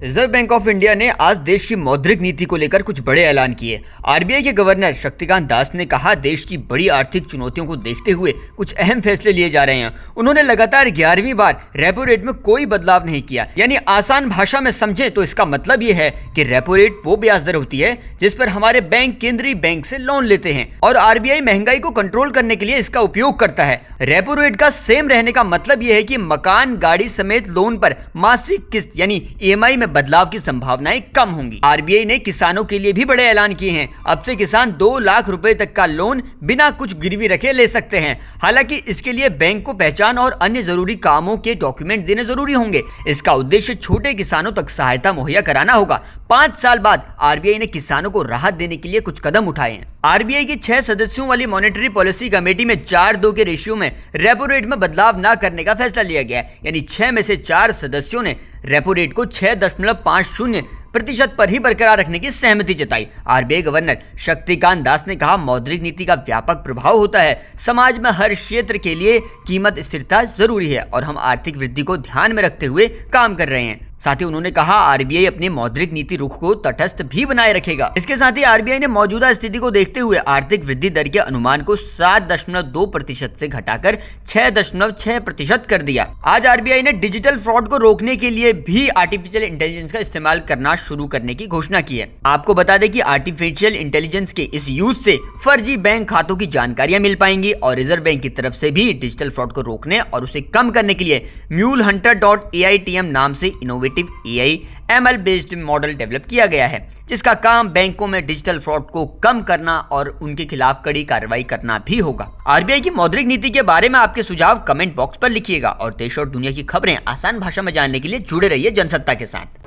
Reserve bank of India ने आज देश की मौद्रिक नीति को लेकर कुछ बड़े ऐलान किए। आरबीआई के गवर्नर शक्तिकांत दास ने कहा, देश की बड़ी आर्थिक चुनौतियों को देखते हुए कुछ अहम फैसले लिए जा रहे हैं। उन्होंने लगातार 11वीं बार रेपो रेट में कोई बदलाव नहीं किया। यानी आसान भाषा में समझे तो इसका मतलब ये है कि रेपो रेट वो ब्याज दर होती है जिस पर हमारे बैंक केंद्रीय बैंक से लोन लेते हैं और आरबीआई महंगाई को कंट्रोल करने के लिए इसका उपयोग करता है। रेपो रेट का सेम रहने का मतलब यह है कि मकान, गाड़ी समेत लोन पर मासिक किस्त यानी ईएमआई में बदलाव की संभावनाएं कम होंगी। आरबीआई ने किसानों के लिए भी बड़े ऐलान किए हैं। अब से किसान 2 लाख रुपए तक का लोन बिना कुछ गिरवी रखे ले सकते हैं। हालांकि इसके लिए बैंक को पहचान और अन्य जरूरी कामों के डॉक्यूमेंट देने जरूरी होंगे। इसका उद्देश्य छोटे किसानों तक सहायता मुहैया कराना होगा। 5 साल बाद आरबीआई ने किसानों को राहत देने के लिए कुछ कदम उठाए हैं। आरबीआई की 6 सदस्यों वाली मॉनेटरी पॉलिसी कमेटी में 4-2 के रेशियो में रेपो रेट में बदलाव न करने का फैसला लिया गया है। यानी 6 में से 4 सदस्यों ने रेपो रेट को 6.50% पर ही बरकरार रखने की सहमति जताई। आरबीआई गवर्नर शक्तिकांत दास ने कहा, मौद्रिक नीति का व्यापक प्रभाव होता है। समाज में हर क्षेत्र के लिए कीमत स्थिरता जरूरी है और हम आर्थिक वृद्धि को ध्यान में रखते हुए काम कर रहे हैं। साथ ही उन्होंने कहा, आरबीआई अपनी मौद्रिक नीति रुख को तटस्थ भी बनाए रखेगा। इसके साथ ही आरबीआई ने मौजूदा स्थिति को देखते हुए आर्थिक वृद्धि दर के अनुमान को 7.2% से घटाकर 6.6% कर दिया। आज आरबीआई ने डिजिटल फ्रॉड को रोकने के लिए भी आर्टिफिशियल इंटेलिजेंस का इस्तेमाल करना शुरू करने की घोषणा की है। आपको बता दें कि आर्टिफिशियल इंटेलिजेंस के इस यूज से फर्जी बैंक खातों की जानकारियां मिल पाएंगी और रिजर्व बैंक की तरफ से भी डिजिटल फ्रॉड को रोकने और उसे कम करने के लिए MuleHunter.aitm नाम से innovative AI ML based model develop किया गया है, जिसका काम बैंकों में डिजिटल फ्रॉड को कम करना और उनके खिलाफ कड़ी कार्रवाई करना भी होगा। आरबीआई की मौद्रिक नीति के बारे में आपके सुझाव कमेंट बॉक्स पर लिखिएगा और देश और दुनिया की खबरें आसान भाषा में जानने के लिए जुड़े रहिए जनसत्ता के साथ।